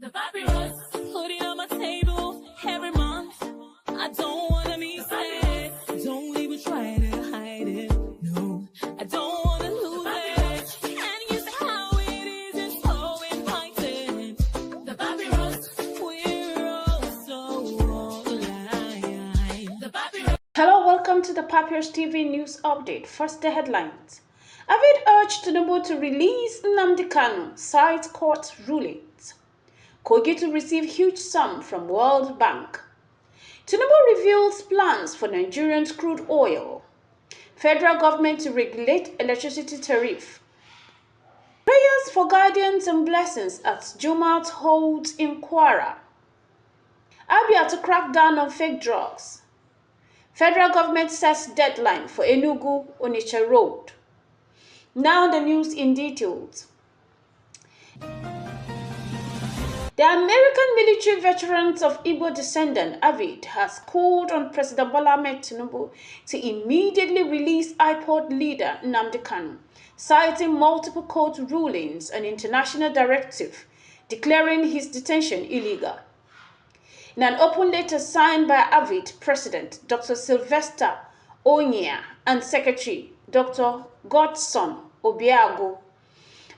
The papyrus, put it on my table every month. I don't wanna be sad. Don't even try to hide it. No, I don't wanna lose it. And you say how it is, it's so inviting. The papyrus, we're all so alive. The papyrus. Hello, welcome to the Papyrus TV News Update. First, the headlines. Avid urged Tinubu to release Nnamdi Kanu, cites court rulings. Kogi to receive huge sum from World Bank. Tinubu reveals plans for Nigerian crude oil. Federal government to regulate electricity tariff. Prayers for guidance and blessings at Jumat holds in Kwara. Abia to crack down on fake drugs. Federal government sets deadline for Enugu-Onitsha Road. Now the news in details. The American military veterans of Igbo descendant Avid has called on President Bola Ahmed Tinubu to immediately release IPOD leader Nnamdi Kanu, citing multiple court rulings and international directive declaring his detention illegal. In an open letter signed by Avid President Dr. Sylvester Onyia and Secretary Dr. Godson Obiago,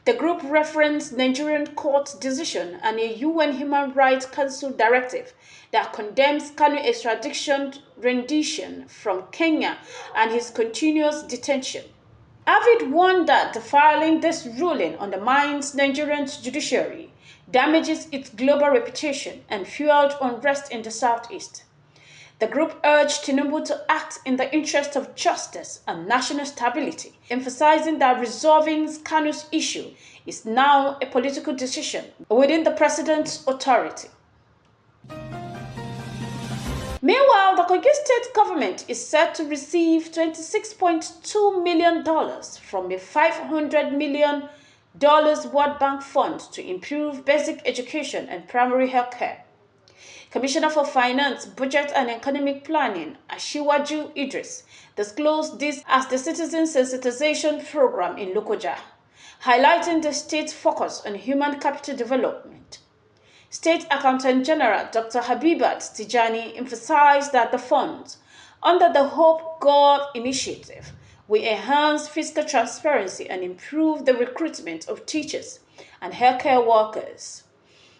the group referenced Nigerian court decision and a UN Human Rights Council directive that condemns Kanu extradition rendition from Kenya and his continuous detention. Avid warned that filing this ruling undermines Nigerian judiciary, damages its global reputation, and fueled unrest in the southeast. The group urged Tinubu to act in the interest of justice and national stability, emphasizing that resolving Kanu's issue is now a political decision within the president's authority. Meanwhile, the Kogi state government is set to receive $26.2 million from a $500 million World Bank fund to improve basic education and primary health care. Commissioner for Finance, Budget and Economic Planning, Ashiwaju Idris, disclosed this as the Citizen Sensitization Program in Lokoja, highlighting the state's focus on human capital development. State Accountant General Dr. Habibat Tijani emphasized that the funds, under the Hope Gov initiative, will enhance fiscal transparency and improve the recruitment of teachers and healthcare workers.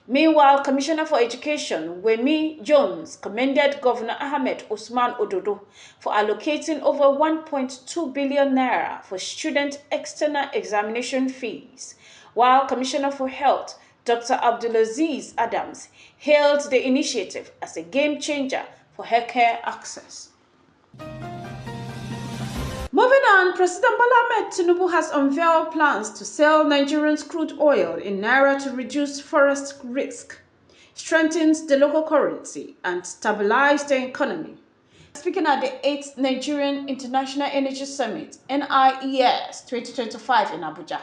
Meanwhile, Commissioner for Education, Wemi Jones, commended Governor Ahmed Usman Ododo for allocating over 1.2 billion naira for student external examination fees, while Commissioner for Health, Dr. Abdulaziz Adams, hailed the initiative as a game changer for healthcare access. Moving on, President Bola Ahmed Tinubu has unveiled plans to sell Nigerian crude oil in naira to reduce forest risk, strengthens the local currency, and stabilize the economy. Speaking at the 8th Nigerian International Energy Summit, NIES 2025 in Abuja,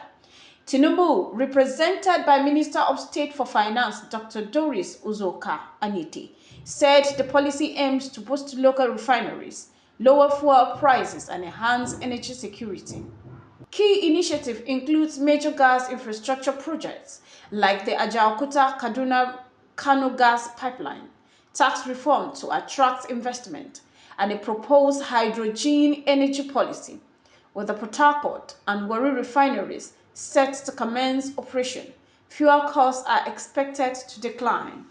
Tinubu, represented by Minister of State for Finance Dr. Doris Uzoka Aniti, said the policy aims to boost local refineries, lower fuel prices, and enhance energy security. Key initiative includes major gas infrastructure projects like the Ajaokuta Kanu gas pipeline, tax reform to attract investment, and a proposed hydrogen energy policy, with the Port Harcourt and Warri refineries set to commence operation. Fuel costs are expected to decline.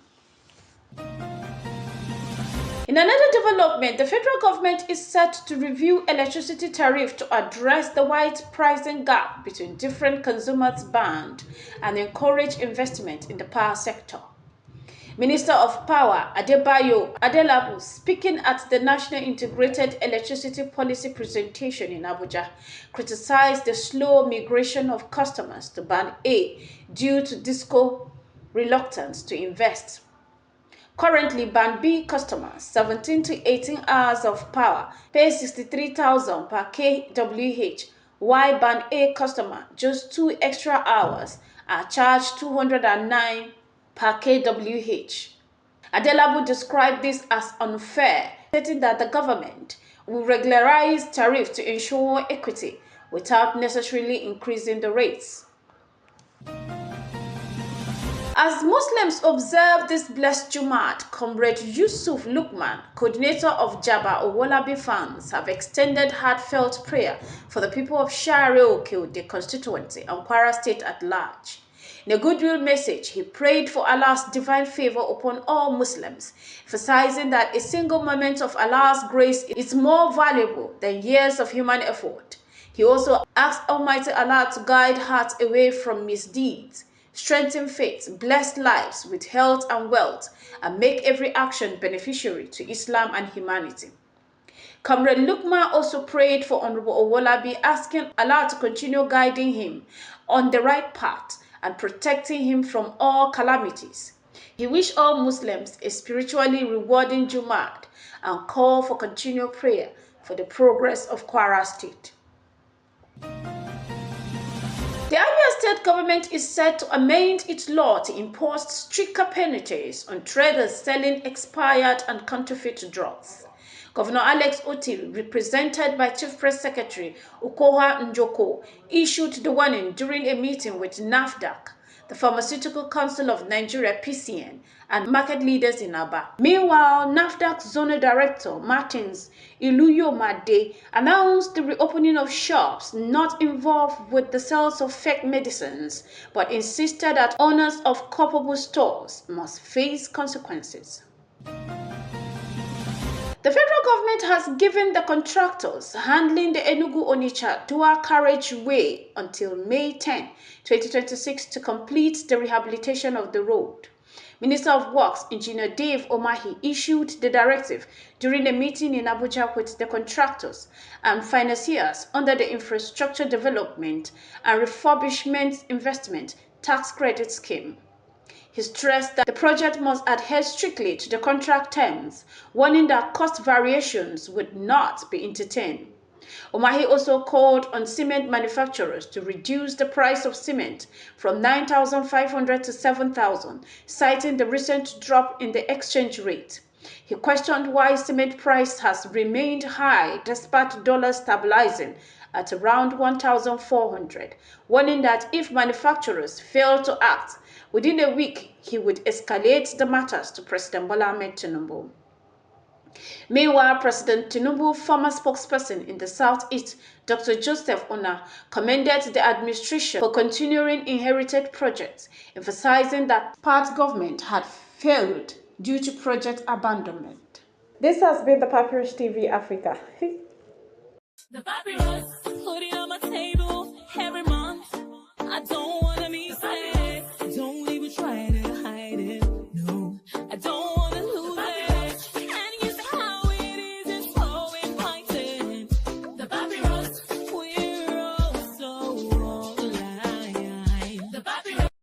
In another development, the federal government is set to review electricity tariff to address the wide pricing gap between different consumers' band and encourage investment in the power sector. Minister of Power Adebayo Adelabu, speaking at the National Integrated Electricity Policy presentation in Abuja, criticized the slow migration of customers to Band A due to DISCO reluctance to invest. Currently, Band B customers, 17 to 18 hours of power, pay 63,000 per kWh, while Band A customer, just 2 extra hours, are charged 209 per kWh. Adelabu described this as unfair, stating that the government will regularize tariff to ensure equity without necessarily increasing the rates. As Muslims observe this blessed Jumat, Comrade Yusuf Lukman, coordinator of Jaba Owolabi fans, have extended heartfelt prayer for the people of Share-Oke, the constituency, and Kwara State at large. In a goodwill message, he prayed for Allah's divine favor upon all Muslims, emphasizing that a single moment of Allah's grace is more valuable than years of human effort. He also asked Almighty Allah to guide hearts away from misdeeds, strengthen faith, bless lives with health and wealth, and make every action beneficiary to Islam and humanity. Comrade Lukman also prayed for Honorable Owolabi, asking Allah to continue guiding him on the right path and protecting him from all calamities. He wished all Muslims a spiritually rewarding Jumat and called for continued prayer for the progress of Kwara State. The Abia State government is set to amend its law to impose stricter penalties on traders selling expired and counterfeit drugs. Governor Alex Otil, represented by Chief Press Secretary Ukoha Njoko, issued the warning during a meeting with NAFDAC, the Pharmaceutical Council of Nigeria (PCN), and market leaders in Aba. Meanwhile, NAFDAC Zonal Director Martins Iluyomade announced the reopening of shops not involved with the sales of fake medicines, but insisted that owners of culpable stores must face consequences. The federal government has given the contractors handling the Enugu-Onitsha dual carriageway until May 10, 2026 to complete the rehabilitation of the road. Minister of Works, Engineer Dave Omahi, issued the directive during a meeting in Abuja with the contractors and financiers under the Infrastructure Development and Refurbishment Investment Tax Credit Scheme. He stressed that the project must adhere strictly to the contract terms, warning that cost variations would not be entertained. Omahi also called on cement manufacturers to reduce the price of cement from 9,500 to 7,000, citing the recent drop in the exchange rate. He questioned why cement price has remained high despite dollar stabilizing at around 1,400, warning that if manufacturers fail to act within a week, he would escalate the matters to President Bola Ahmed Tinubu. Meanwhile, President Tinubu, former spokesperson in the Southeast, Dr. Joseph Ona, commended the administration for continuing inherited projects, emphasizing that part government had failed due to project abandonment. This has been the Papyrus TV Africa. The papyrus, put it on my table every month. I don't want